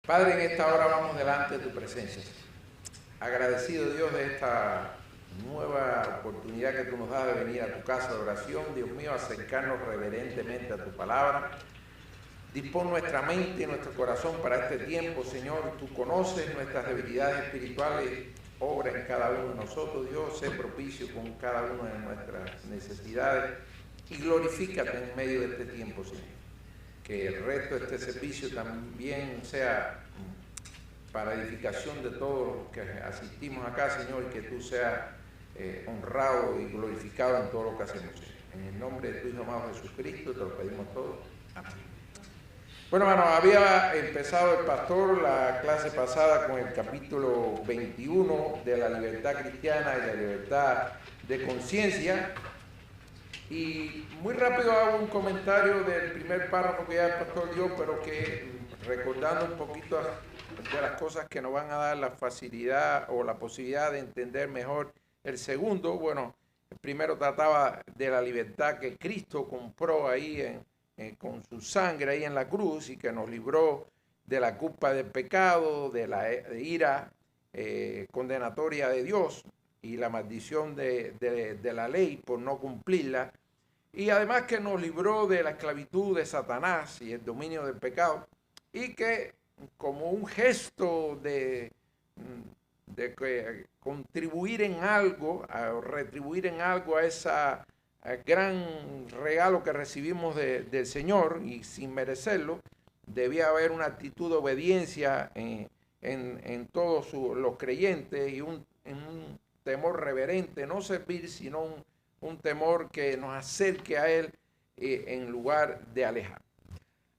Padre, en esta hora vamos delante de tu presencia. Agradecido, Dios, de esta nueva oportunidad que tú nos das de venir a tu casa de oración. Dios mío, acercarnos reverentemente a tu palabra. Dispón nuestra mente y nuestro corazón para este tiempo, Señor. Tú conoces nuestras debilidades espirituales. Obra en cada uno de nosotros, Dios. Sé propicio con cada una de nuestras necesidades. Y glorifícate en medio de este tiempo, Señor. Que el resto de este servicio también sea para edificación de todos los que asistimos acá, Señor, y que tú seas honrado y glorificado en todo lo que hacemos. En el nombre de tu Hijo amado Jesucristo te lo pedimos todo. Amén. Bueno, hermano, había empezado el pastor la clase pasada con el capítulo 21 de la libertad cristiana y la libertad de conciencia. Y muy rápido hago un comentario del primer párrafo que ya el pastor dio, pero que recordando un poquito de las cosas que nos van a dar la facilidad o la posibilidad de entender mejor el segundo. Bueno, el primero trataba de la libertad que Cristo compró ahí con su sangre ahí en la cruz y que nos libró de la culpa del pecado, de la ira condenatoria de Dios y la maldición de la ley por no cumplirla, y además que nos libró de la esclavitud de Satanás y el dominio del pecado, y que como un gesto de contribuir en algo, a retribuir en algo a ese gran regalo que recibimos del Señor y sin merecerlo, debía haber una actitud de obediencia en todos los creyentes y un temor reverente, no servir, sino un temor que nos acerque a Él en lugar de alejar.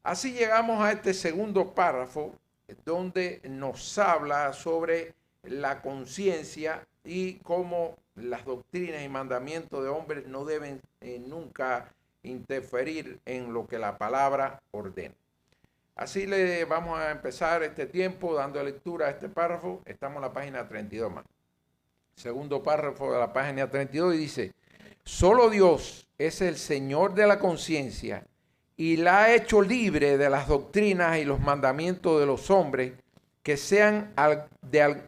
Así llegamos a este segundo párrafo, donde nos habla sobre la conciencia y cómo las doctrinas y mandamientos de hombres no deben nunca interferir en lo que la palabra ordena. Así le vamos a empezar este tiempo dando lectura a este párrafo. Estamos en la página 32 más. Segundo párrafo de la página 32 y dice: solo Dios es el Señor de la conciencia y la ha hecho libre de las doctrinas y los mandamientos de los hombres que sean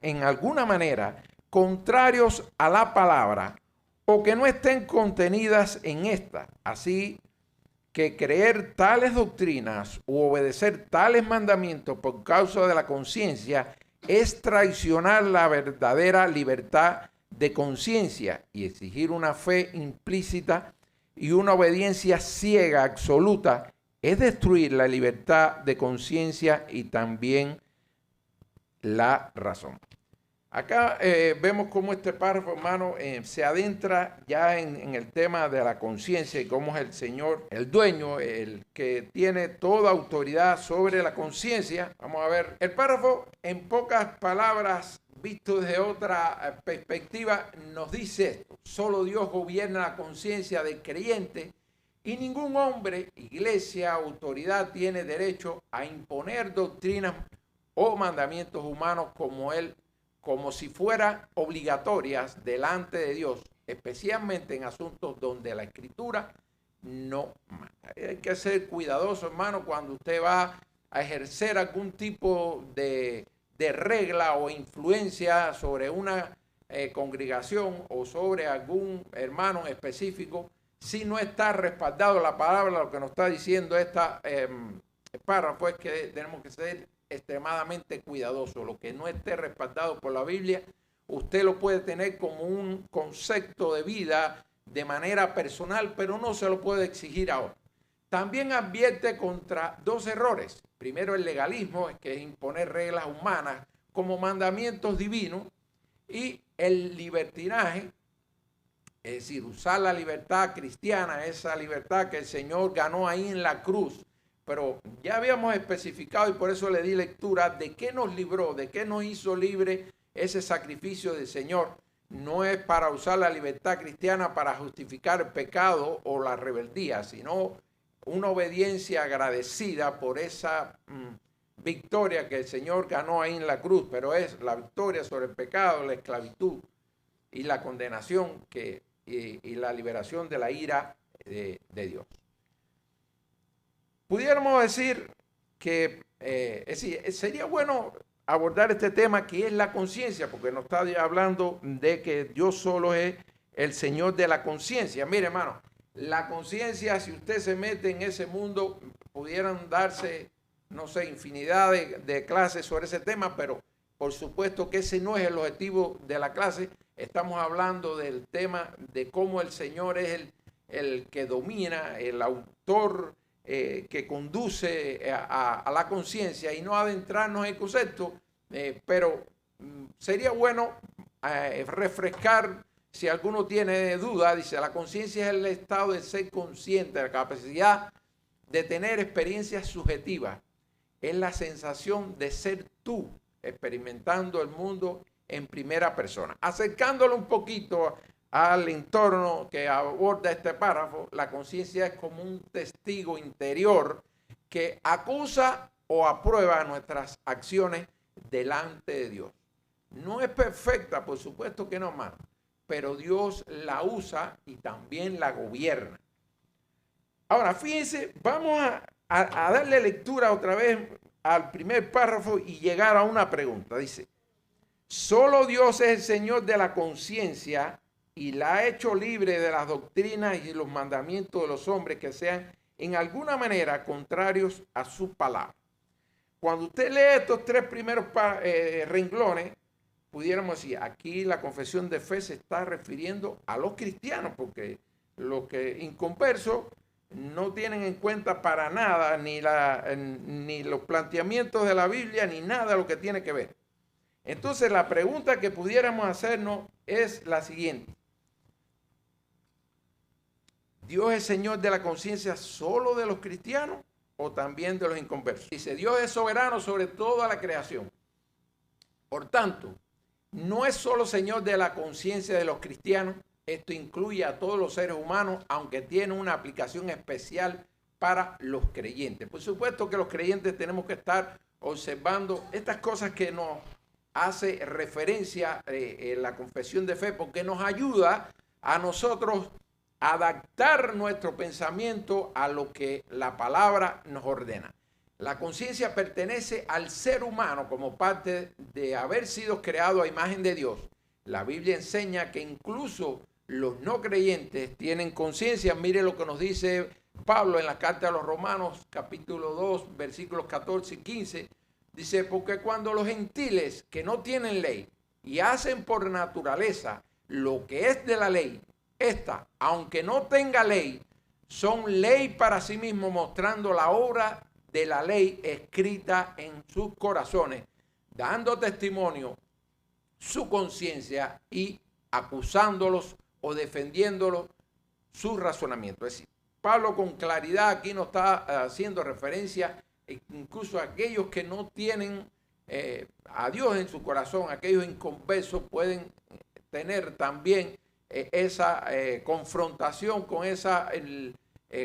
en alguna manera contrarios a la palabra o que no estén contenidas en esta. Así que creer tales doctrinas u obedecer tales mandamientos por causa de la conciencia es traicionar la verdadera libertad de conciencia y exigir una fe implícita y una obediencia ciega absoluta es destruir la libertad de conciencia y también la razón. Acá vemos cómo este párrafo, hermano, se adentra ya en el tema de la conciencia y cómo es el Señor, el dueño, el que tiene toda autoridad sobre la conciencia. Vamos a ver, el párrafo, en pocas palabras, visto desde otra perspectiva, nos dice esto: solo Dios gobierna la conciencia del creyente y ningún hombre, iglesia, autoridad tiene derecho a imponer doctrinas o mandamientos humanos como si fueran obligatorias delante de Dios, especialmente en asuntos donde la Escritura no manda. Hay que ser cuidadoso, hermano, cuando usted va a ejercer algún tipo de regla o influencia sobre una congregación o sobre algún hermano específico, si no está respaldado la palabra. Lo que nos está diciendo esta párrafo es que tenemos que ser extremadamente cuidadoso. Lo que no esté respaldado por la Biblia, usted lo puede tener como un concepto de vida de manera personal, pero no se lo puede exigir a otro. También advierte contra dos errores. Primero, el legalismo, que es imponer reglas humanas como mandamientos divinos, y el libertinaje, es decir, usar la libertad cristiana, esa libertad que el Señor ganó ahí en la cruz. Pero ya habíamos especificado, y por eso le di lectura, de qué nos libró, de qué nos hizo libre ese sacrificio del Señor. No es para usar la libertad cristiana para justificar el pecado o la rebeldía, sino una obediencia agradecida por esa victoria que el Señor ganó ahí en la cruz, pero es la victoria sobre el pecado, la esclavitud y la condenación y la liberación de la ira de Dios. Pudiéramos decir que es decir, sería bueno abordar este tema que es la conciencia, porque nos está hablando de que Dios solo es el Señor de la conciencia. Mire, hermano, la conciencia, si usted se mete en ese mundo, pudieran darse, no sé, infinidad de clases sobre ese tema, pero por supuesto que ese no es el objetivo de la clase. Estamos hablando del tema de cómo el Señor es el que domina, el autor que conduce a la conciencia, y no adentrarnos en el concepto, pero sería bueno refrescar. Si alguno tiene duda, dice, la conciencia es el estado de ser consciente, la capacidad de tener experiencias subjetivas. Es la sensación de ser tú, experimentando el mundo en primera persona. Acercándolo un poquito al entorno que aborda este párrafo, la conciencia es como un testigo interior que acusa o aprueba nuestras acciones delante de Dios. No es perfecta, por supuesto que no, hermano, pero Dios la usa y también la gobierna. Ahora, fíjense, vamos a darle lectura otra vez al primer párrafo y llegar a una pregunta. Dice, solo Dios es el Señor de la conciencia y la ha hecho libre de las doctrinas y los mandamientos de los hombres que sean en alguna manera contrarios a su palabra. Cuando usted lee estos tres primeros renglones, pudiéramos decir, aquí la confesión de fe se está refiriendo a los cristianos, porque los que inconversos no tienen en cuenta para nada ni los planteamientos de la Biblia, ni nada lo que tiene que ver. Entonces la pregunta que pudiéramos hacernos es la siguiente. ¿Dios es Señor de la conciencia solo de los cristianos o también de los inconversos? Dice, Dios es soberano sobre toda la creación. Por tanto, no es solo Señor de la conciencia de los cristianos, esto incluye a todos los seres humanos, aunque tiene una aplicación especial para los creyentes. Por supuesto que los creyentes tenemos que estar observando estas cosas que nos hace referencia en la confesión de fe, porque nos ayuda a nosotros a adaptar nuestro pensamiento a lo que la palabra nos ordena. La conciencia pertenece al ser humano como parte de haber sido creado a imagen de Dios. La Biblia enseña que incluso los no creyentes tienen conciencia. Mire lo que nos dice Pablo en la carta a los Romanos, capítulo 2, versículos 14 y 15. Dice, porque cuando los gentiles que no tienen ley y hacen por naturaleza lo que es de la ley, esta, aunque no tenga ley, son ley para sí mismos, mostrando la obra de la ley escrita en sus corazones, dando testimonio su conciencia y acusándolos o defendiéndolos su razonamiento. Es decir, Pablo con claridad aquí nos está haciendo referencia incluso a aquellos que no tienen a Dios en su corazón, aquellos inconversos pueden tener también esa confrontación con esa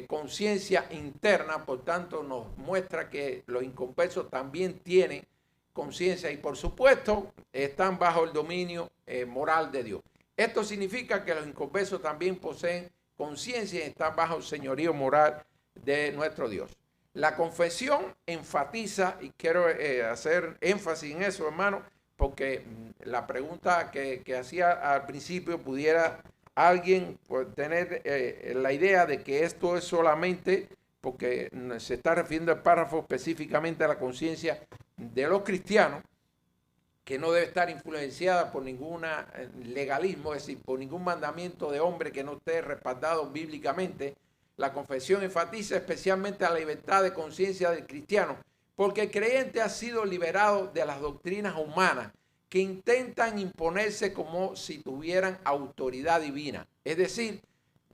conciencia interna. Por tanto, nos muestra que los inconversos también tienen conciencia y por supuesto están bajo el dominio moral de Dios. Esto significa que los inconversos también poseen conciencia y están bajo el señorío moral de nuestro Dios. La confesión enfatiza, y quiero hacer énfasis en eso, hermano, porque la pregunta que hacía al principio pudiera alguien tener la idea de que esto es solamente porque se está refiriendo al párrafo específicamente a la conciencia de los cristianos, que no debe estar influenciada por ningún legalismo, es decir, por ningún mandamiento de hombre que no esté respaldado bíblicamente. La confesión enfatiza especialmente a la libertad de conciencia del cristiano, porque el creyente ha sido liberado de las doctrinas humanas que intentan imponerse como si tuvieran autoridad divina. Es decir,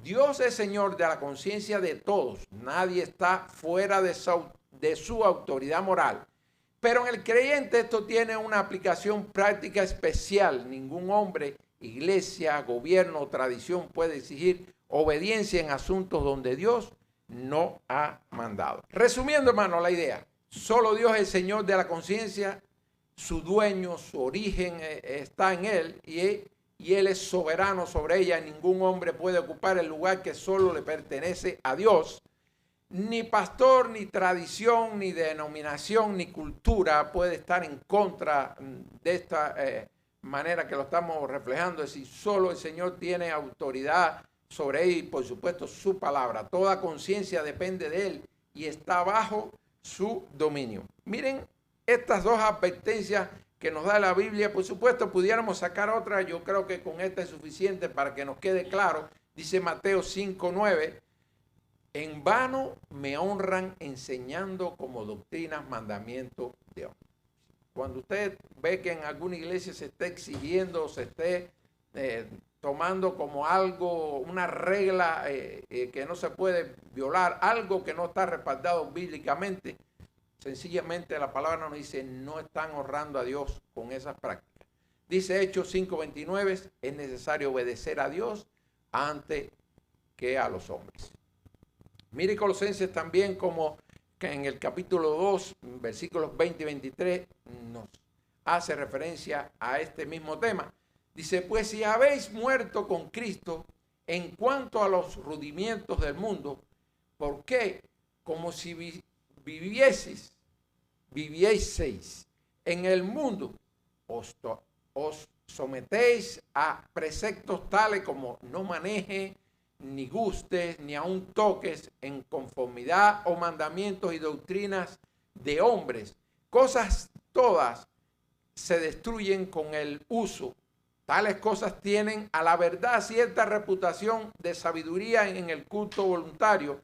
Dios es Señor de la conciencia de todos. Nadie está fuera de su autoridad moral. Pero en el creyente esto tiene una aplicación práctica especial. Ningún hombre, iglesia, gobierno o tradición puede exigir obediencia en asuntos donde Dios no ha mandado. Resumiendo, hermano, la idea. Solo Dios es el Señor de la conciencia. Su dueño, su origen está en Él y Él es soberano sobre ella. Ningún hombre puede ocupar el lugar que solo le pertenece a Dios. Ni pastor, ni tradición, ni denominación, ni cultura puede estar en contra de esta manera que lo estamos reflejando. Es decir, solo el Señor tiene autoridad sobre él y, por supuesto, su palabra. Toda conciencia depende de él y está bajo su dominio. Miren estas dos advertencias que nos da la Biblia. Por supuesto, pudiéramos sacar otra. Yo creo que con esta es suficiente para que nos quede claro. Dice Mateo 5:9. En vano me honran enseñando como doctrinas mandamientos de hombres. Cuando usted ve que en alguna iglesia se esté exigiendo, se esté tomando como algo, una regla que no se puede violar, algo que no está respaldado bíblicamente, sencillamente la palabra nos dice, no están honrando a Dios con esas prácticas. Dice Hechos 5:29, es necesario obedecer a Dios antes que a los hombres. Mire Colosenses también, como que en el capítulo 2, versículos 20 y 23, nos hace referencia a este mismo tema. Dice, pues si habéis muerto con Cristo en cuanto a los rudimientos del mundo, ¿por qué? Como si vivieseis en el mundo, os sometéis a preceptos tales como no maneje, ni gustes, ni aun toques en conformidad o mandamientos y doctrinas de hombres. Cosas todas se destruyen con el uso. Tales cosas tienen a la verdad cierta reputación de sabiduría en el culto voluntario,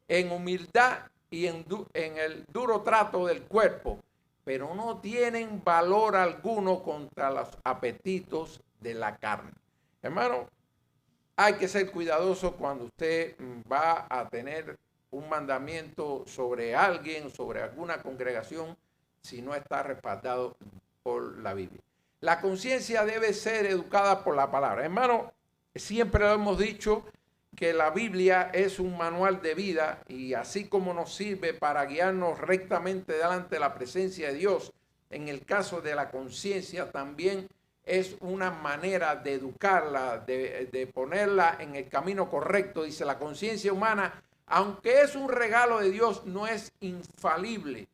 en humildad y en el duro trato del cuerpo, pero no tienen valor alguno contra los apetitos de la carne. Hermano, hay que ser cuidadoso cuando usted va a tener un mandamiento sobre alguien, sobre alguna congregación, si no está respaldado por la Biblia. La conciencia debe ser educada por la palabra. Hermano, siempre lo hemos dicho que la Biblia es un manual de vida y así como nos sirve para guiarnos rectamente delante de la presencia de Dios, en el caso de la conciencia también es una manera de educarla, de ponerla en el camino correcto. Dice, la conciencia humana, aunque es un regalo de Dios, no es infalible.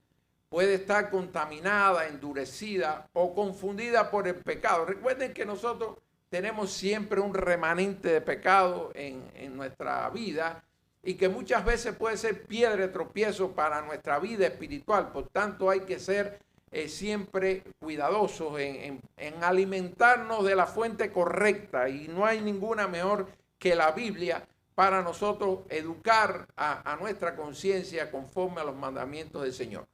Puede estar contaminada, endurecida o confundida por el pecado. Recuerden que nosotros tenemos siempre un remanente de pecado en nuestra vida y que muchas veces puede ser piedra de tropiezo para nuestra vida espiritual. Por tanto, hay que ser siempre cuidadosos en alimentarnos de la fuente correcta, y no hay ninguna mejor que la Biblia para nosotros educar a nuestra conciencia conforme a los mandamientos del Señor.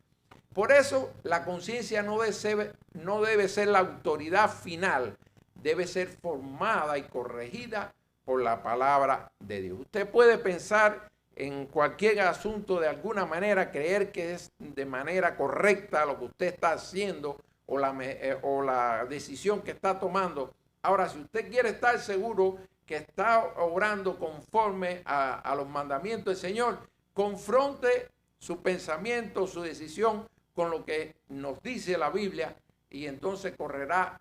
Por eso la conciencia no debe ser la autoridad final, debe ser formada y corregida por la palabra de Dios. Usted puede pensar en cualquier asunto de alguna manera, creer que es de manera correcta lo que usted está haciendo o la decisión que está tomando. Ahora, si usted quiere estar seguro que está obrando conforme a los mandamientos del Señor, confronte su pensamiento, su decisión con lo que nos dice la Biblia, y entonces correrá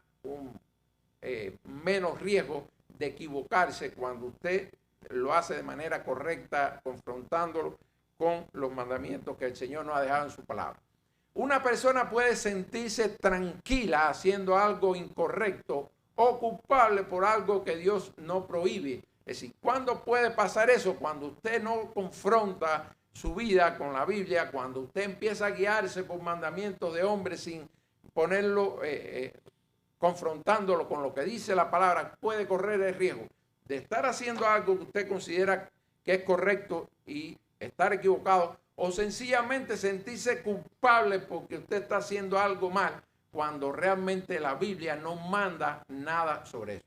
menos riesgo de equivocarse cuando usted lo hace de manera correcta, confrontándolo con los mandamientos que el Señor nos ha dejado en su palabra. Una persona puede sentirse tranquila haciendo algo incorrecto o culpable por algo que Dios no prohíbe. Es decir, ¿cuándo puede pasar eso? Cuando usted no confronta su vida con la Biblia, cuando usted empieza a guiarse por mandamientos de hombres sin ponerlo, confrontándolo con lo que dice la palabra, puede correr el riesgo de estar haciendo algo que usted considera que es correcto y estar equivocado, o sencillamente sentirse culpable porque usted está haciendo algo mal, cuando realmente la Biblia no manda nada sobre eso.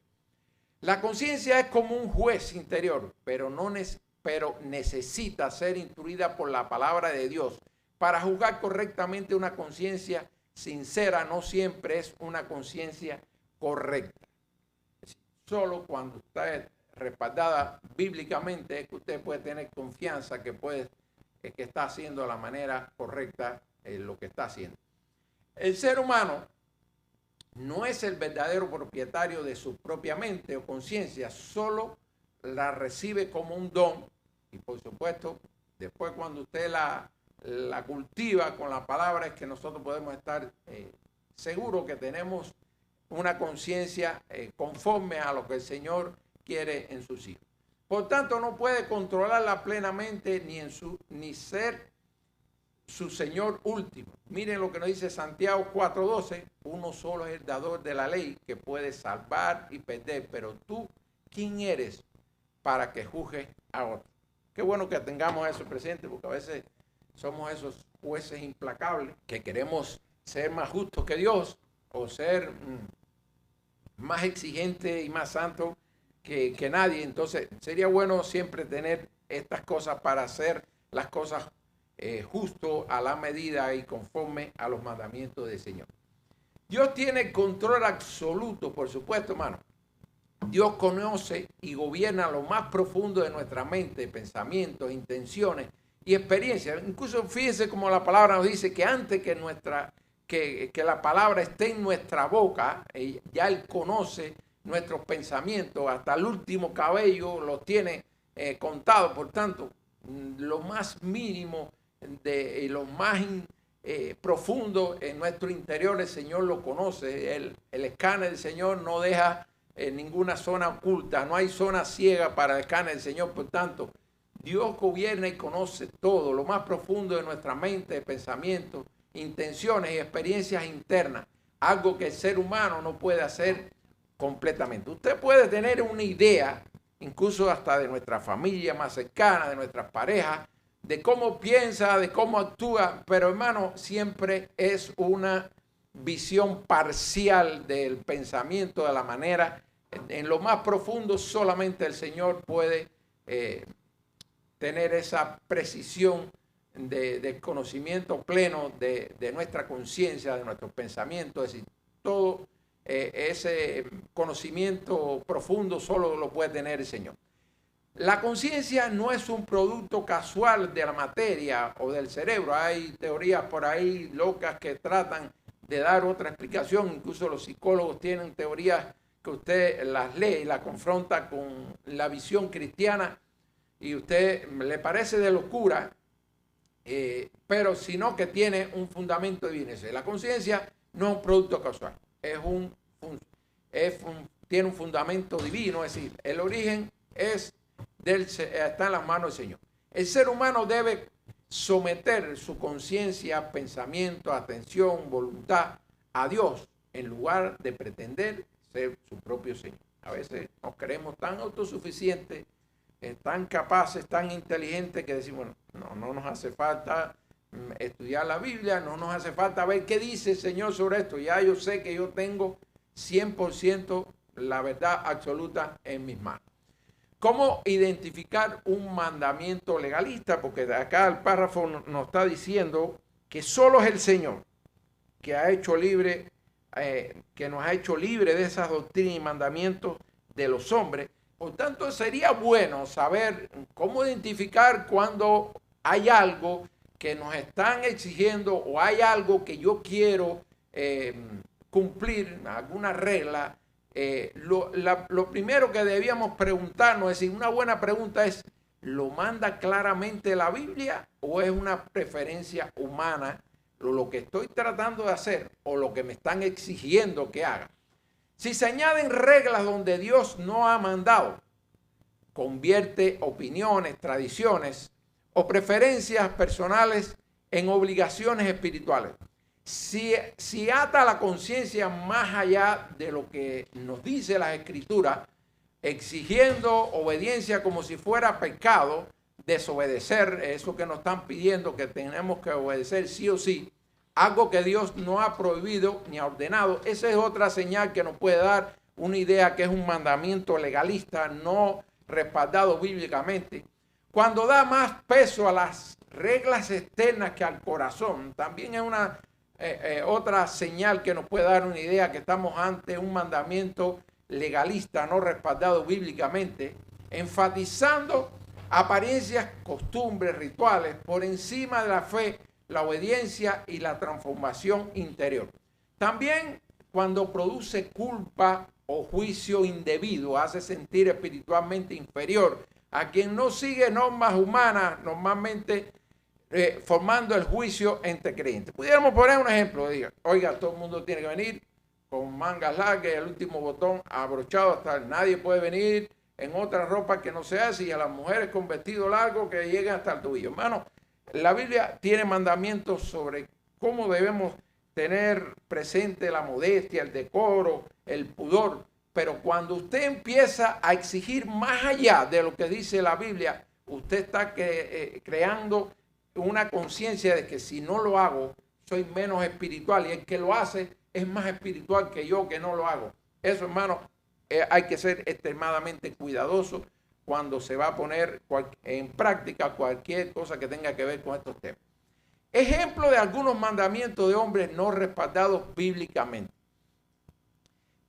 La conciencia es como un juez interior, pero necesita ser instruida por la palabra de Dios. Para juzgar correctamente, una conciencia sincera no siempre es una conciencia correcta. Solo cuando está respaldada bíblicamente es que usted puede tener confianza que está haciendo de la manera correcta lo que está haciendo. El ser humano no es el verdadero propietario de su propia mente o conciencia, solo la recibe como un don y, por supuesto, Después cuando usted la cultiva con la palabra es que nosotros podemos estar seguros que tenemos una conciencia conforme a lo que el Señor quiere en sus hijos. Por tanto, no puede controlarla plenamente ni ser su Señor último. Miren lo que nos dice Santiago 4:12, uno solo es el dador de la ley que puede salvar y perder, pero tú, ¿quién eres para que juzgues a otro? Qué bueno que tengamos eso presente, porque a veces somos esos jueces implacables que queremos ser más justos que Dios o ser más exigentes y más santos que nadie. Entonces sería bueno siempre tener estas cosas para hacer las cosas justo a la medida y conforme a los mandamientos del Señor. Dios tiene control absoluto, por supuesto, hermano. Dios conoce y gobierna lo más profundo de nuestra mente, pensamientos, intenciones y experiencias. Incluso fíjense como la palabra nos dice que antes que la palabra esté en nuestra boca, ya Él conoce nuestros pensamientos, hasta el último cabello los tiene contados. Por tanto, lo más mínimo y lo más profundo en nuestro interior el Señor lo conoce. El escáner del Señor no deja ninguna zona oculta, no hay zona ciega para el escáner del Señor. Por tanto, Dios gobierna y conoce todo, lo más profundo de nuestra mente, pensamientos, intenciones y experiencias internas, algo que el ser humano no puede hacer completamente. Usted puede tener una idea, incluso hasta de nuestra familia más cercana, de nuestras parejas, de cómo piensa, de cómo actúa, pero hermano, siempre es una visión parcial del pensamiento, de la manera. En lo más profundo solamente el Señor puede tener esa precisión de conocimiento pleno de nuestra conciencia, de nuestros pensamientos. Es decir, todo ese conocimiento profundo solo lo puede tener el Señor. La conciencia no es un producto casual de la materia o del cerebro. Hay teorías por ahí locas que tratan de dar otra explicación. Incluso los psicólogos tienen teorías que usted las lee y las confronta con la visión cristiana y usted le parece de locura, pero sino que tiene un fundamento divino. La conciencia no es un producto casual, tiene un fundamento divino, es decir, el origen está en las manos del Señor. El ser humano debe someter su conciencia, pensamiento, atención, voluntad a Dios en lugar de pretender ser su propio Señor. A veces nos creemos tan autosuficientes, tan capaces, tan inteligentes que decimos, no nos hace falta estudiar la Biblia, no nos hace falta ver qué dice el Señor sobre esto. Ya yo sé que yo tengo 100% la verdad absoluta en mis manos. ¿Cómo identificar un mandamiento legalista? Porque acá el párrafo nos está diciendo que solo es el Señor que ha hecho libre, que nos ha hecho libre de esas doctrinas y mandamientos de los hombres. Por tanto, sería bueno saber cómo identificar cuando hay algo que nos están exigiendo o hay algo que yo quiero cumplir, alguna regla. Lo primero que debíamos preguntarnos, es decir, una buena pregunta es, ¿lo manda claramente la Biblia o es una preferencia humana lo que estoy tratando de hacer o lo que me están exigiendo que haga? Si se añaden reglas donde Dios no ha mandado, convierte opiniones, tradiciones o preferencias personales en obligaciones espirituales. Si ata la conciencia más allá de lo que nos dice las Escrituras, exigiendo obediencia como si fuera pecado, desobedecer, eso que nos están pidiendo que tenemos que obedecer sí o sí, algo que Dios no ha prohibido ni ha ordenado, esa es otra señal que nos puede dar una idea que es un mandamiento legalista no respaldado bíblicamente. Cuando da más peso a las reglas externas que al corazón, también es una otra señal que nos puede dar una idea que estamos ante un mandamiento legalista no respaldado bíblicamente, enfatizando apariencias, costumbres, rituales por encima de la fe, la obediencia y la transformación interior. También cuando produce culpa o juicio indebido, hace sentir espiritualmente inferior a quien no sigue normas humanas, normalmente formando el juicio entre creyentes. Pudiéramos poner un ejemplo, diga, oiga, todo el mundo tiene que venir con mangas largas y el último botón abrochado hasta nadie puede venir en otra ropa que no se hace, y a las mujeres con vestido largo que lleguen hasta el tobillo. Hermano, la Biblia tiene mandamientos sobre cómo debemos tener presente la modestia, el decoro, el pudor, pero cuando usted empieza a exigir más allá de lo que dice la Biblia, usted está creando una conciencia de que si no lo hago, soy menos espiritual, y el que lo hace es más espiritual que yo que no lo hago. Eso, hermano, hay que ser extremadamente cuidadoso cuando se va a poner en práctica cualquier cosa que tenga que ver con estos temas. Ejemplo de algunos mandamientos de hombres no respaldados bíblicamente.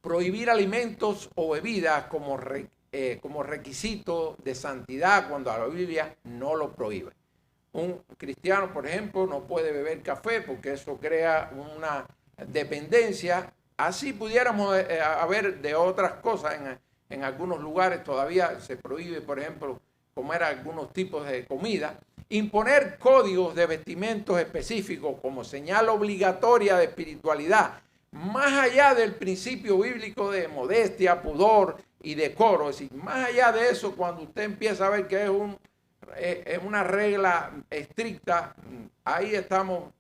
Prohibir alimentos o bebidas como requisito de santidad cuando la Biblia no lo prohíbe. Un cristiano, por ejemplo, no puede beber café porque eso crea una dependencia. Así pudiéramos haber de otras cosas. En algunos lugares todavía se prohíbe, por ejemplo, comer algunos tipos de comida. Imponer códigos de vestimentos específicos como señal obligatoria de espiritualidad, más allá del principio bíblico de modestia, pudor y decoro. Es decir, más allá de eso, cuando usted empieza a ver que es una regla estricta, ahí estamos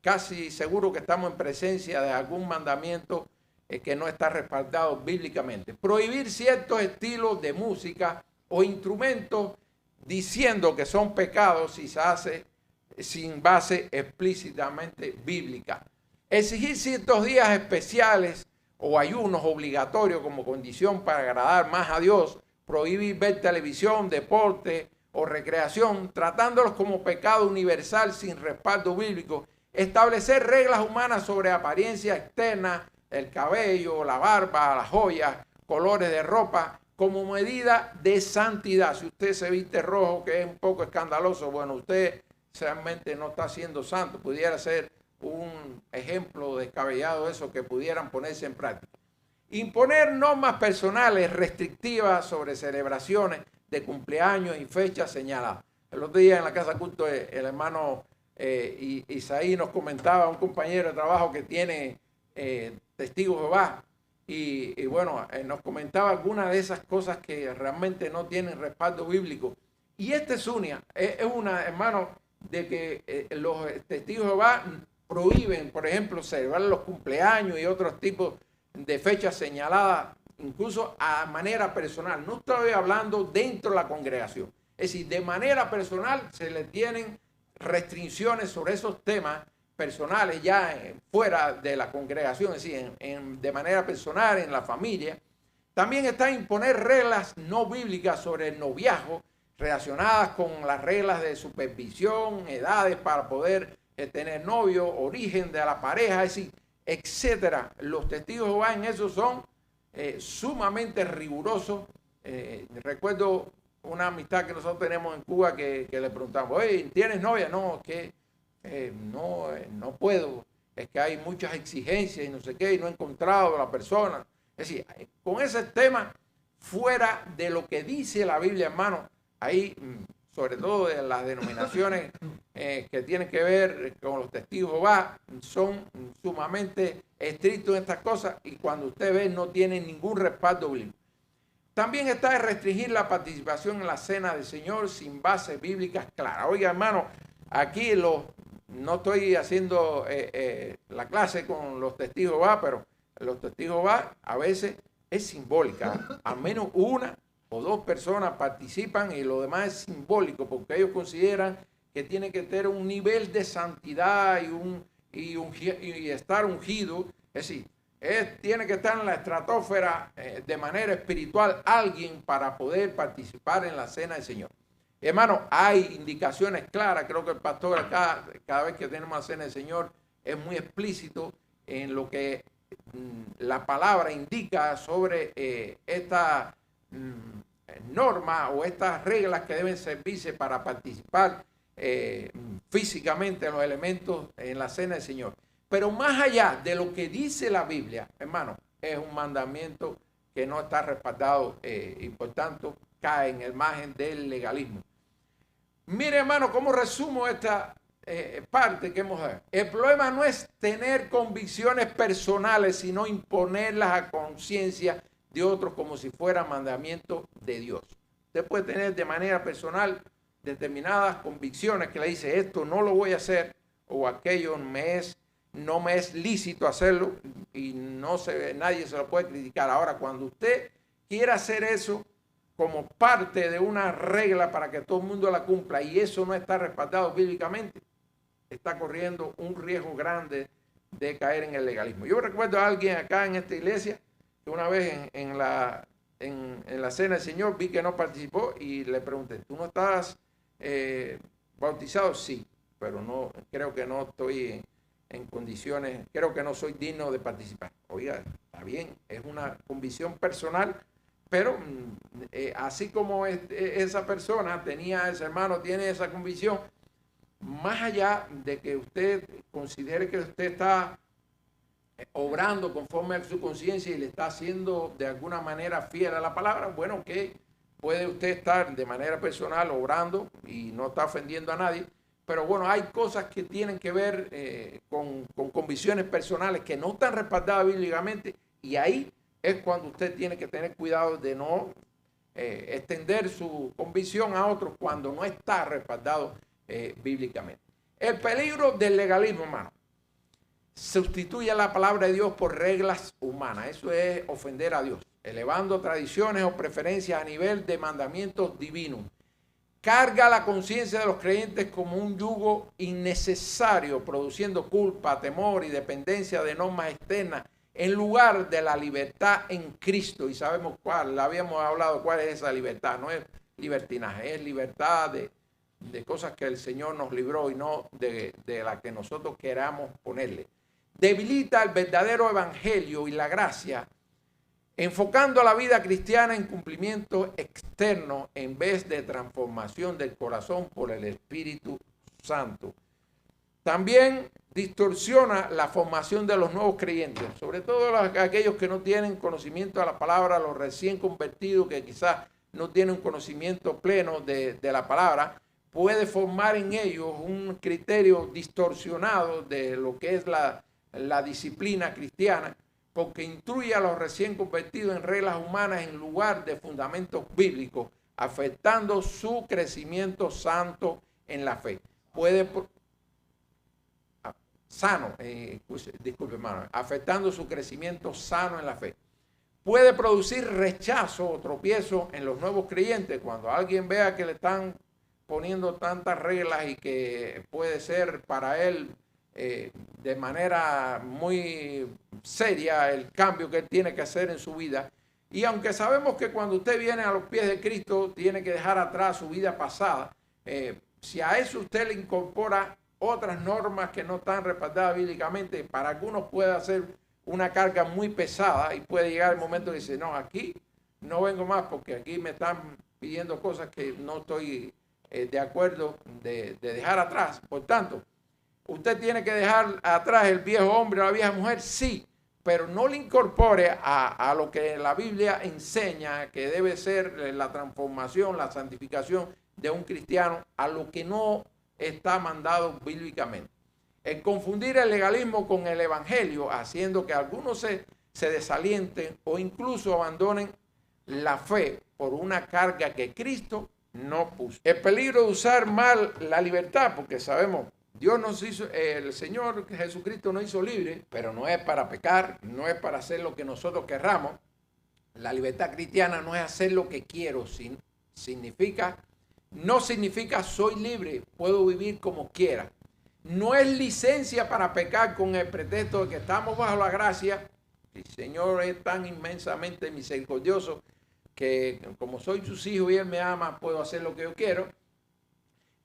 casi seguros que estamos en presencia de algún mandamiento que no está respaldado bíblicamente. Prohibir ciertos estilos de música o instrumentos diciendo que son pecados si se hace sin base explícitamente bíblica. Exigir ciertos días especiales o ayunos obligatorios como condición para agradar más a Dios. Prohibir ver televisión, deporte o recreación, tratándolos como pecado universal sin respaldo bíblico. Establecer reglas humanas sobre apariencia externa, el cabello, la barba, las joyas, colores de ropa, como medida de santidad. Si usted se viste rojo, que es un poco escandaloso, bueno, usted realmente no está siendo santo. Pudiera ser un ejemplo descabellado eso que pudieran ponerse en práctica. Imponer normas personales restrictivas sobre celebraciones de cumpleaños y fechas señaladas. El otro día en la casa culto el hermano Isaí nos comentaba, un compañero de trabajo que tiene testigos de Jehová, y bueno, nos comentaba algunas de esas cosas que realmente no tienen respaldo bíblico. Y esta es una, hermano, de que los testigos de Jehová prohíben, por ejemplo, celebrar los cumpleaños y otros tipos de fechas señaladas, incluso a manera personal. No estoy hablando dentro de la congregación. Es decir, de manera personal se le tienen restricciones sobre esos temas personales ya fuera de la congregación, es decir, de manera personal, en la familia. También está imponer reglas no bíblicas sobre el noviazgo relacionadas con las reglas de supervisión, edades para poder tener novio, origen de la pareja, es decir, etcétera. Los testigos de Jehová en eso son sumamente rigurosos. Recuerdo una amistad que nosotros tenemos en Cuba que le preguntamos, oye, ¿tienes novia? No, que no puedo, es que hay muchas exigencias y no sé qué, y no he encontrado a la persona. Es decir, con ese tema, fuera de lo que dice la Biblia, hermano, ahí, sobre todo de las denominaciones que tienen que ver con los testigos de Jehová, son sumamente estrictos en estas cosas, y cuando usted ve no tienen ningún respaldo bíblico. También está de restringir la participación en la cena del Señor sin bases bíblicas claras. Oiga, hermano, aquí no estoy haciendo la clase con los testigos de Jehová, pero los testigos de Jehová a veces es simbólica. Al menos una o dos personas participan y lo demás es simbólico, porque ellos consideran que tiene que tener un nivel de santidad y estar ungido. Es decir, tiene que estar en la estratosfera de manera espiritual alguien para poder participar en la cena del Señor. Hermano, hay indicaciones claras. Creo que el pastor acá, cada vez que tenemos la cena del Señor, es muy explícito en lo que la palabra indica sobre esta norma o estas reglas que deben servirse para participar físicamente en los elementos en la cena del Señor. Pero más allá de lo que dice la Biblia, hermano, es un mandamiento que no está respaldado y por tanto cae en el margen del legalismo. Mire, hermano, cómo resumo esta parte que hemos dado. El problema no es tener convicciones personales, sino imponerlas a conciencia de otros como si fuera mandamiento de Dios. Usted puede tener de manera personal determinadas convicciones que le dice esto no lo voy a hacer o aquello no me es lícito hacerlo y nadie se lo puede criticar. Ahora, cuando usted quiera hacer eso como parte de una regla para que todo el mundo la cumpla y eso no está respaldado bíblicamente, está corriendo un riesgo grande de caer en el legalismo. Yo recuerdo a alguien acá en esta iglesia que una vez en la cena del Señor vi que no participó y le pregunté, ¿tú no estás bautizado? Sí, pero no, creo que no estoy en condiciones, creo que no soy digno de participar. Oiga, está bien, es una convicción personal, pero así como esa persona tenía, ese hermano tiene esa convicción, más allá de que usted considere que usted está obrando conforme a su conciencia y le está haciendo de alguna manera fiel a la palabra, bueno, que puede usted estar de manera personal obrando y no está ofendiendo a nadie, pero bueno, hay cosas que tienen que ver con convicciones personales que no están respaldadas bíblicamente y ahí es cuando usted tiene que tener cuidado de no extender su convicción a otros cuando no está respaldado bíblicamente. El peligro del legalismo, hermano, sustituye la palabra de Dios por reglas humanas. Eso es ofender a Dios, elevando tradiciones o preferencias a nivel de mandamientos divinos. Carga la conciencia de los creyentes como un yugo innecesario, produciendo culpa, temor y dependencia de normas externas en lugar de la libertad en Cristo. Y sabemos cuál, habíamos hablado cuál es esa libertad. No es libertinaje, es libertad de cosas que el Señor nos libró y no de la que nosotros queramos ponerle. Debilita el verdadero evangelio y la gracia, enfocando la vida cristiana en cumplimiento externo en vez de transformación del corazón por el Espíritu Santo. También distorsiona la formación de los nuevos creyentes, sobre todo aquellos que no tienen conocimiento de la palabra, los recién convertidos que quizás no tienen un conocimiento pleno de la palabra, puede formar en ellos un criterio distorsionado de lo que es la disciplina cristiana, porque instruye a los recién convertidos en reglas humanas en lugar de fundamentos bíblicos, afectando su crecimiento santo en la fe. Disculpe, hermano, afectando su crecimiento sano en la fe. Puede producir rechazo o tropiezo en los nuevos creyentes cuando alguien vea que le están poniendo tantas reglas y que puede ser para él de manera muy seria el cambio que él tiene que hacer en su vida. Y aunque sabemos que cuando usted viene a los pies de Cristo tiene que dejar atrás su vida pasada, si a eso usted le incorpora otras normas que no están respaldadas bíblicamente, para algunos puede ser una carga muy pesada y puede llegar el momento de decir, no, aquí no vengo más porque aquí me están pidiendo cosas que no estoy de acuerdo de dejar atrás. Por tanto, usted tiene que dejar atrás el viejo hombre o la vieja mujer, sí, pero no le incorpore a lo que la Biblia enseña que debe ser la transformación, la santificación de un cristiano, a lo que no está mandado bíblicamente. El confundir el legalismo con el evangelio, haciendo que algunos se desalienten o incluso abandonen la fe por una carga que Cristo no puso. El peligro de usar mal la libertad, porque sabemos, Dios nos hizo, el Señor Jesucristo nos hizo libres, pero no es para pecar, no es para hacer lo que nosotros querramos. La libertad cristiana no es hacer lo que quiero, no significa soy libre, puedo vivir como quiera. No es licencia para pecar con el pretexto de que estamos bajo la gracia. El Señor es tan inmensamente misericordioso que como soy sus hijos y Él me ama, puedo hacer lo que yo quiero.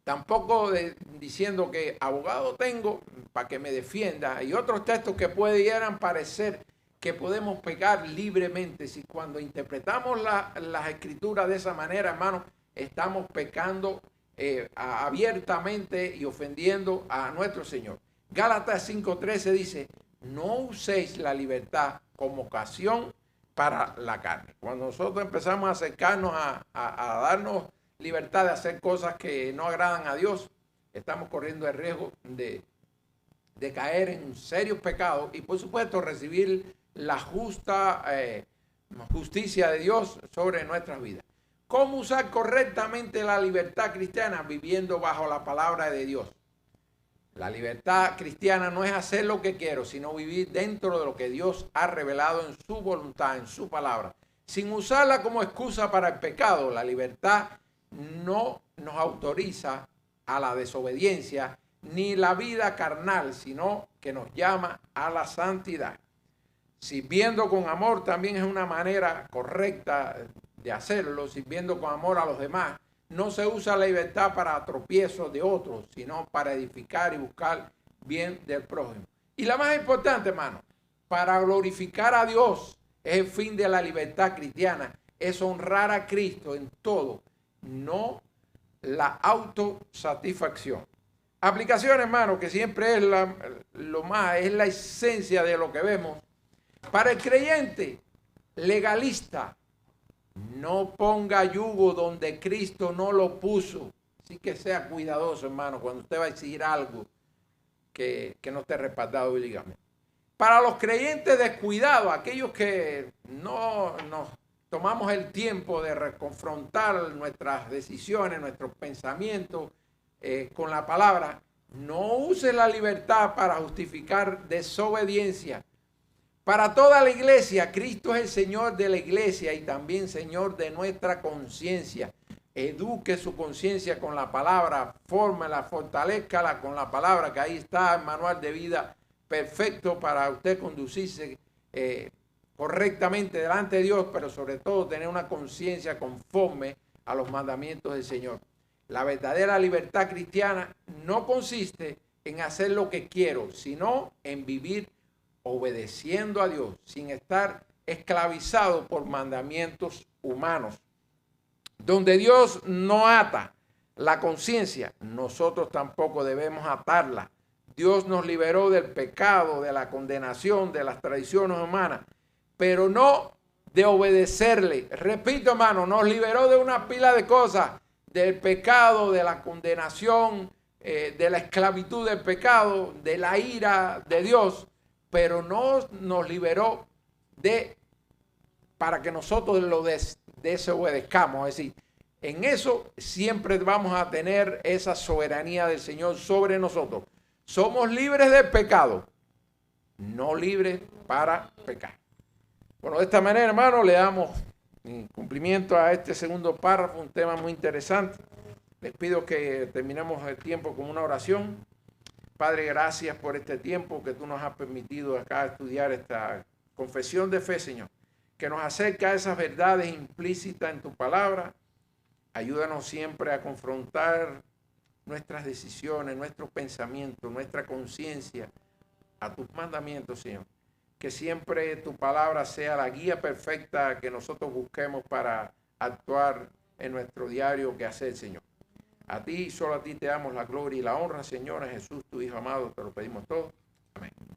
Tampoco diciendo que abogado tengo para que me defienda. Y otros textos que pudieran parecer que podemos pecar libremente. Si cuando interpretamos las escrituras de esa manera, hermano, estamos pecando abiertamente y ofendiendo a nuestro Señor. Gálatas 5:13 dice, no uséis la libertad como ocasión para la carne. Cuando nosotros empezamos a acercarnos a darnos libertad de hacer cosas que no agradan a Dios, estamos corriendo el riesgo de caer en serios pecados y por supuesto recibir la justicia de Dios sobre nuestras vidas. ¿Cómo usar correctamente la libertad cristiana? Viviendo bajo la palabra de Dios. La libertad cristiana no es hacer lo que quiero, sino vivir dentro de lo que Dios ha revelado en su voluntad, en su palabra. Sin usarla como excusa para el pecado, la libertad no nos autoriza a la desobediencia ni la vida carnal, sino que nos llama a la santidad. Sirviendo con amor también es una manera correcta de hacerlo, sirviendo con amor a los demás. No se usa la libertad para tropiezos de otros, sino para edificar y buscar bien del prójimo. Y la más importante, hermano, para glorificar a Dios, es el fin de la libertad cristiana, es honrar a Cristo en todo, no la autosatisfacción. Aplicación, hermano, que siempre es es la esencia de lo que vemos. Para el creyente legalista, no ponga yugo donde Cristo no lo puso. Así que sea cuidadoso, hermano, cuando usted va a exigir algo que no esté respaldado bíblicamente. Para los creyentes descuidados, aquellos que no nos tomamos el tiempo de confrontar nuestras decisiones, nuestros pensamientos con la palabra, no use la libertad para justificar desobediencia. Para toda la iglesia, Cristo es el Señor de la iglesia y también Señor de nuestra conciencia. Eduque su conciencia con la palabra, fórmela, fortalézcala con la palabra, que ahí está el manual de vida perfecto para usted conducirse correctamente delante de Dios, pero sobre todo tener una conciencia conforme a los mandamientos del Señor. La verdadera libertad cristiana no consiste en hacer lo que quiero, sino en vivir obedeciendo a Dios, sin estar esclavizado por mandamientos humanos. Donde Dios no ata la conciencia, nosotros tampoco debemos atarla. Dios nos liberó del pecado, de la condenación, de las tradiciones humanas, pero no de obedecerle. Repito, hermano, nos liberó de una pila de cosas, del pecado, de la condenación, de la esclavitud del pecado, de la ira de Dios, pero no nos liberó para que nosotros lo desobedezcamos. Es decir, en eso siempre vamos a tener esa soberanía del Señor sobre nosotros. Somos libres del pecado, no libres para pecar. Bueno, de esta manera, hermano, le damos cumplimiento a este segundo párrafo, un tema muy interesante. Les pido que terminemos el tiempo con una oración. Padre, gracias por este tiempo que tú nos has permitido acá estudiar esta confesión de fe, Señor, que nos acerca a esas verdades implícitas en tu palabra. Ayúdanos siempre a confrontar nuestras decisiones, nuestros pensamientos, nuestra conciencia a tus mandamientos, Señor. Que siempre tu palabra sea la guía perfecta que nosotros busquemos para actuar en nuestro diario quehacer, Señor. A ti, solo a ti te damos la gloria y la honra, Señor, a Jesús, tu Hijo amado, te lo pedimos todo. Amén.